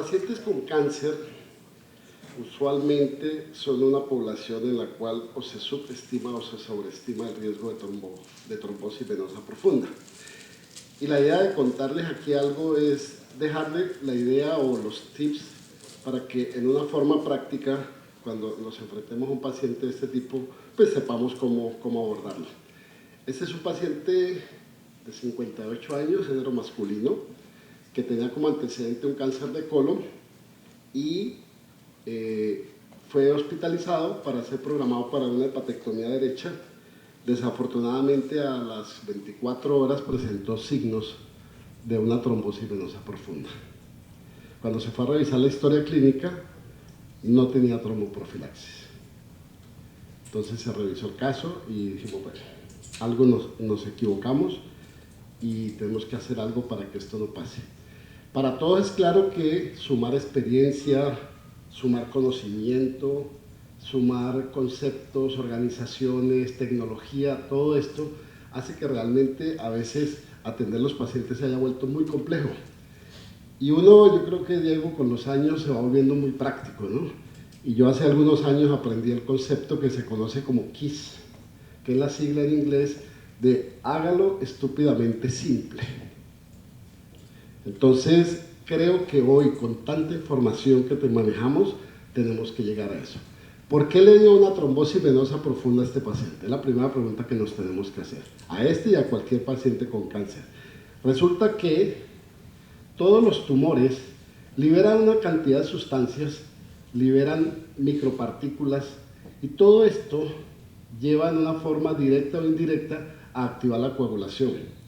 pacientes con cáncer usualmente son una población en la cual o se subestima o se sobreestima el riesgo de trombosis venosa profunda. Y la idea de contarles aquí algo es dejarle la idea o los tips para que en una forma práctica, cuando nos enfrentemos a un paciente de este tipo, pues sepamos cómo abordarlo. Este es un paciente de 58 años, género masculino, que tenía como antecedente un cáncer de colon y fue hospitalizado para ser programado para una hepatectomía derecha. Desafortunadamente a las 24 horas presentó signos de una trombosis venosa profunda. Cuando se fue a revisar la historia clínica, no tenía tromboprofilaxis. Entonces se revisó el caso y dijimos, bueno, algo nos equivocamos y tenemos que hacer algo para que esto no pase. Para todos es claro que sumar experiencia, sumar conocimiento, sumar conceptos, organizaciones, tecnología, todo esto hace que realmente a veces atender a los pacientes se haya vuelto muy complejo. Y uno, yo creo que Diego, con los años se va volviendo muy práctico, ¿no? Y yo hace algunos años aprendí el concepto que se conoce como KISS, que es la sigla en inglés de hágalo estúpidamente simple. Entonces, creo que hoy, con tanta información que te manejamos, tenemos que llegar a eso. ¿Por qué le dio una trombosis venosa profunda a este paciente? Es la primera pregunta que nos tenemos que hacer, a este y a cualquier paciente con cáncer. Resulta que todos los tumores liberan una cantidad de sustancias, liberan micropartículas, y todo esto lleva en una forma directa o indirecta a activar la coagulación.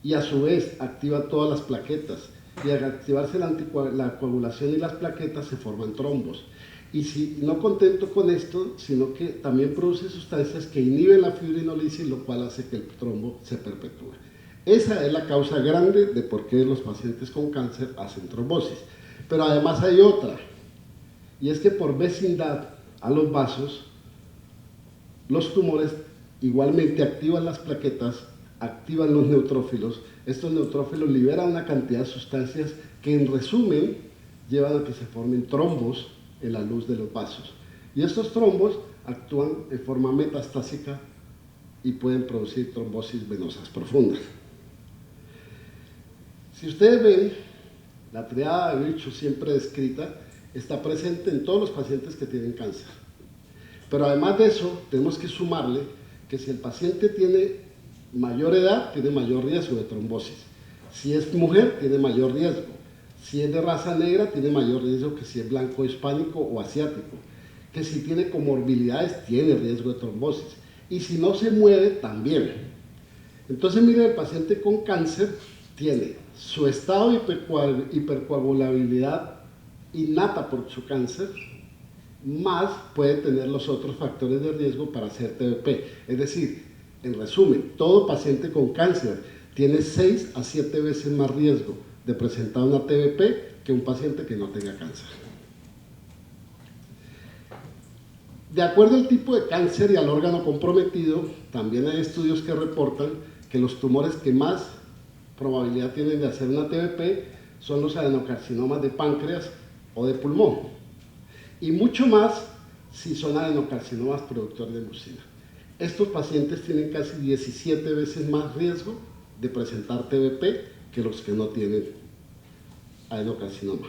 Y a su vez activa todas las plaquetas, y al activarse la coagulación y las plaquetas se forman trombos. Y si no contento con esto, sino que también produce sustancias que inhiben la fibrinolisis, lo cual hace que el trombo se perpetúe. Esa es la causa grande de por qué los pacientes con cáncer hacen trombosis. Pero además hay otra, y es que por vecindad a los vasos, los tumores igualmente activan las plaquetas, activan los neutrófilos. Estos neutrófilos liberan una cantidad de sustancias que en resumen llevan a que se formen trombos en la luz de los vasos. Y estos trombos actúan de forma metastásica y pueden producir trombosis venosas profundas. Si ustedes ven, la triada de Virchow siempre descrita está presente en todos los pacientes que tienen cáncer. Pero además de eso, tenemos que sumarle que si el paciente tiene mayor edad, tiene mayor riesgo de trombosis. Si es mujer, tiene mayor riesgo. Si es de raza negra, tiene mayor riesgo que si es blanco, hispánico o asiático. Que si tiene comorbilidades, tiene riesgo de trombosis. Y si no se mueve, también. Entonces, miren, el paciente con cáncer tiene su estado de hipercoagulabilidad innata por su cáncer, más puede tener los otros factores de riesgo para hacer TBP. Es decir, en resumen, todo paciente con cáncer tiene 6 a 7 veces más riesgo de presentar una TBP que un paciente que no tenga cáncer. De acuerdo al tipo de cáncer y al órgano comprometido, también hay estudios que reportan que los tumores que más probabilidad tienen de hacer una TBP son los adenocarcinomas de páncreas o de pulmón, y mucho más si son adenocarcinomas productores de mucina. Estos pacientes tienen casi 17 veces más riesgo de presentar TBP que los que no tienen adenocarcinoma.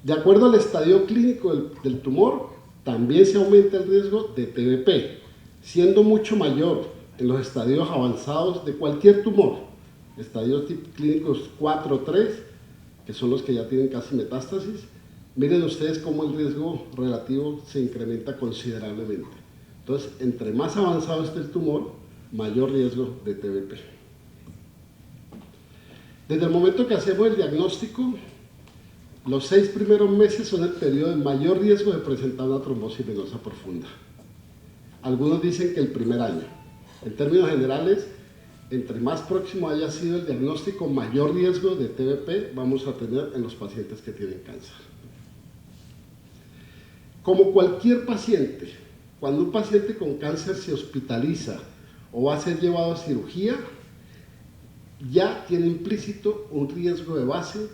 De acuerdo al estadio clínico del tumor, también se aumenta el riesgo de TBP, siendo mucho mayor en los estadios avanzados de cualquier tumor, estadios clínicos 4 o 3, que son los que ya tienen casi metástasis. Miren ustedes cómo el riesgo relativo se incrementa considerablemente. Entonces, entre más avanzado esté el tumor, mayor riesgo de TBP. Desde el momento que hacemos el diagnóstico, los 6 primeros meses son el periodo de mayor riesgo de presentar una trombosis venosa profunda. Algunos dicen que el primer año. En términos generales, entre más próximo haya sido el diagnóstico, mayor riesgo de TBP vamos a tener en los pacientes que tienen cáncer. Como cualquier paciente, cuando un paciente con cáncer se hospitaliza o va a ser llevado a cirugía, ya tiene implícito un riesgo de base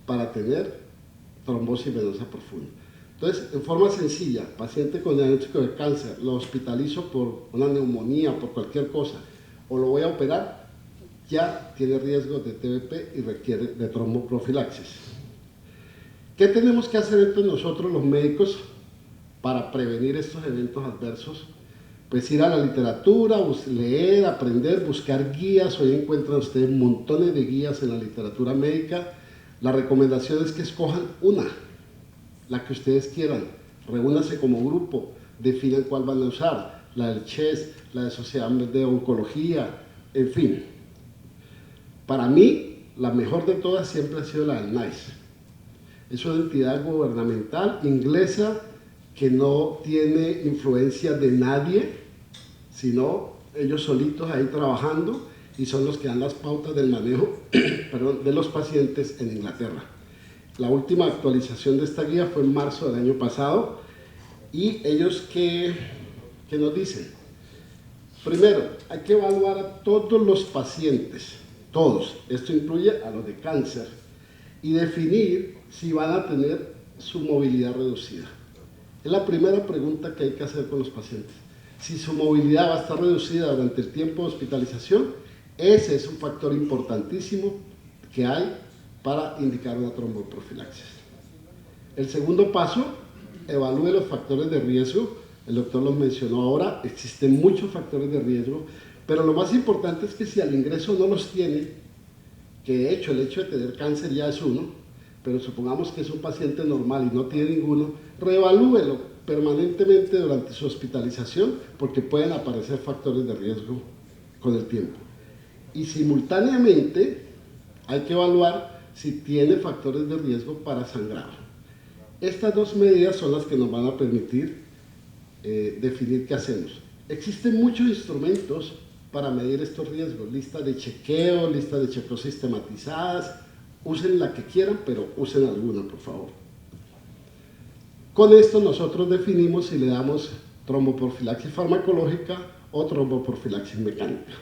para tener trombosis venosa profunda. Entonces, en forma sencilla, paciente con diagnóstico de cáncer, lo hospitalizo por una neumonía, por cualquier cosa, o lo voy a operar, ya tiene riesgo de TBP y requiere de tromboprofilaxis. ¿Qué tenemos que hacer entonces nosotros los médicos para prevenir estos eventos adversos? Pues ir a la literatura, leer, aprender, buscar guías. Hoy encuentran ustedes montones de guías en la literatura médica. La recomendación es que escojan una, la que ustedes quieran. Reúnanse como grupo, definan cuál van a usar, la del CHES, la de Sociedad de Oncología, en fin. Para mí, la mejor de todas siempre ha sido la del NICE. Es una entidad gubernamental inglesa que no tiene influencia de nadie, sino ellos solitos ahí trabajando, y son los que dan las pautas del manejo de los pacientes en Inglaterra. La última actualización de esta guía fue en marzo del año pasado, y ellos ¿qué nos dicen? Primero, hay que evaluar a todos los pacientes, todos, esto incluye a los de cáncer, y definir si van a tener su movilidad reducida. Es la primera pregunta que hay que hacer con los pacientes. Si su movilidad va a estar reducida durante el tiempo de hospitalización, ese es un factor importantísimo que hay para indicar una tromboprofilaxis. El segundo paso, evalúe los factores de riesgo. El doctor los mencionó ahora, existen muchos factores de riesgo, pero lo más importante es que si al ingreso no los tiene, que de hecho el hecho de tener cáncer ya es uno, pero supongamos que es un paciente normal y no tiene ninguno, reevalúelo permanentemente durante su hospitalización, porque pueden aparecer factores de riesgo con el tiempo. Y simultáneamente hay que evaluar si tiene factores de riesgo para sangrado. Estas dos medidas son las que nos van a permitir definir qué hacemos. Existen muchos instrumentos para medir estos riesgos, listas de chequeo, listas de chequeo sistematizadas. Usen la que quieran, pero usen alguna, por favor. Con esto nosotros definimos si le damos tromboprofilaxis farmacológica o tromboprofilaxis mecánica.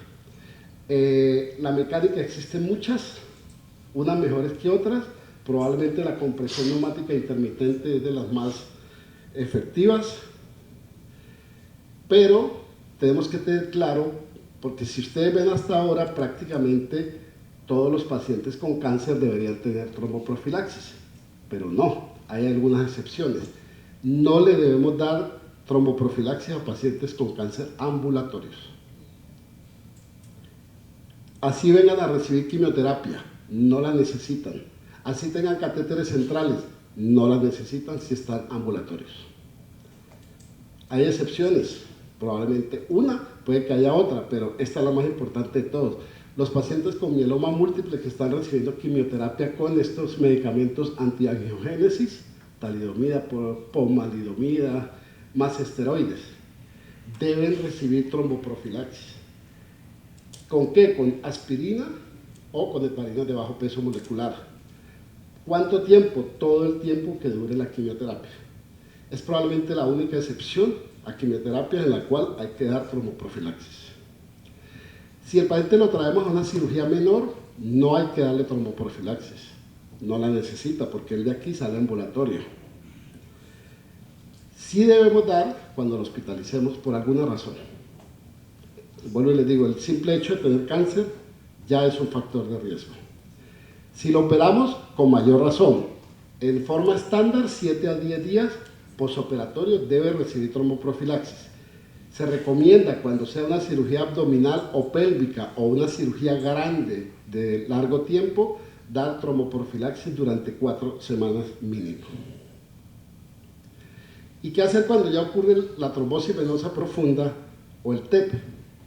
La mecánica existen muchas, unas mejores que otras. Probablemente la compresión neumática intermitente es de las más efectivas, pero tenemos que tener claro, porque si ustedes ven hasta ahora, prácticamente todos los pacientes con cáncer deberían tener tromboprofilaxis, pero no, hay algunas excepciones. No le debemos dar tromboprofilaxis a pacientes con cáncer ambulatorios. Así vengan a recibir quimioterapia, no la necesitan. Así tengan catéteres centrales, no la necesitan si están ambulatorios. Hay excepciones, probablemente una, puede que haya otra, pero esta es la más importante de todos. Los pacientes con mieloma múltiple que están recibiendo quimioterapia con estos medicamentos antiangiogénesis, talidomida, pomalidomida, más esteroides, deben recibir tromboprofilaxis. ¿Con qué? Con aspirina o con heparina de bajo peso molecular. ¿Cuánto tiempo? Todo el tiempo que dure la quimioterapia. Es probablemente la única excepción a quimioterapia en la cual hay que dar tromboprofilaxis. Si el paciente lo traemos a una cirugía menor, no hay que darle tromboprofilaxis. No la necesita porque el de aquí sale ambulatorio. Sí debemos dar cuando lo hospitalicemos por alguna razón. Vuelvo y les digo, el simple hecho de tener cáncer ya es un factor de riesgo. Si lo operamos, con mayor razón. En forma estándar, 7 a 10 días posoperatorio debe recibir tromboprofilaxis. Se recomienda cuando sea una cirugía abdominal o pélvica o una cirugía grande de largo tiempo, dar tromboprofilaxis durante 4 semanas mínimo. ¿Y qué hacer cuando ya ocurre la trombosis venosa profunda o el TEP?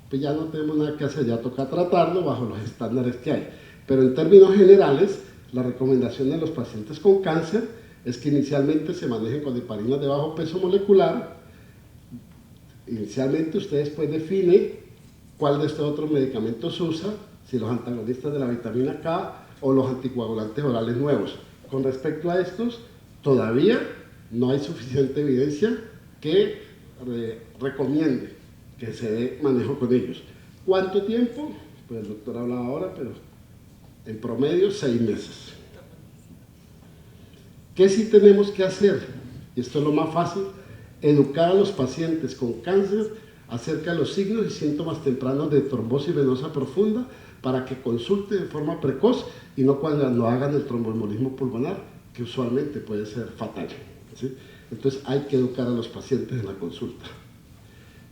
Pues ya no tenemos nada que hacer, ya toca tratarlo bajo los estándares que hay. Pero en términos generales, la recomendación de los pacientes con cáncer es que inicialmente se manejen con heparinas de bajo peso molecular. Inicialmente usted después define cuál de estos otros medicamentos usa, si los antagonistas de la vitamina K o los anticoagulantes orales nuevos. Con respecto a estos, todavía no hay suficiente evidencia que recomiende que se dé manejo con ellos. ¿Cuánto tiempo? Pues el doctor hablaba ahora, pero en promedio 6 meses. ¿Qué sí tenemos que hacer? Y esto es lo más fácil, educar a los pacientes con cáncer acerca de los signos y síntomas tempranos de trombosis venosa profunda para que consulte de forma precoz y no cuando no hagan el tromboembolismo pulmonar, que usualmente puede ser fatal, ¿sí? Entonces hay que educar a los pacientes en la consulta.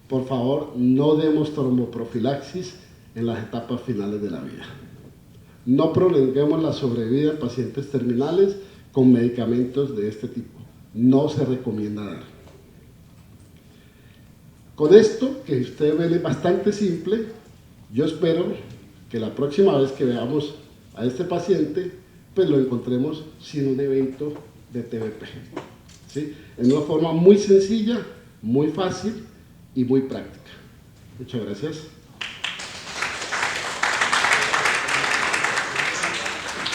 Por favor, no demos tromboprofilaxis en las etapas finales de la vida. No prolonguemos la sobrevida de pacientes terminales con medicamentos de este tipo. No se recomienda dar. Con esto, que ustedes ven es bastante simple, yo espero que la próxima vez que veamos a este paciente, pues lo encontremos sin un evento de TBP, ¿sí? En una forma muy sencilla, muy fácil y muy práctica. Muchas gracias.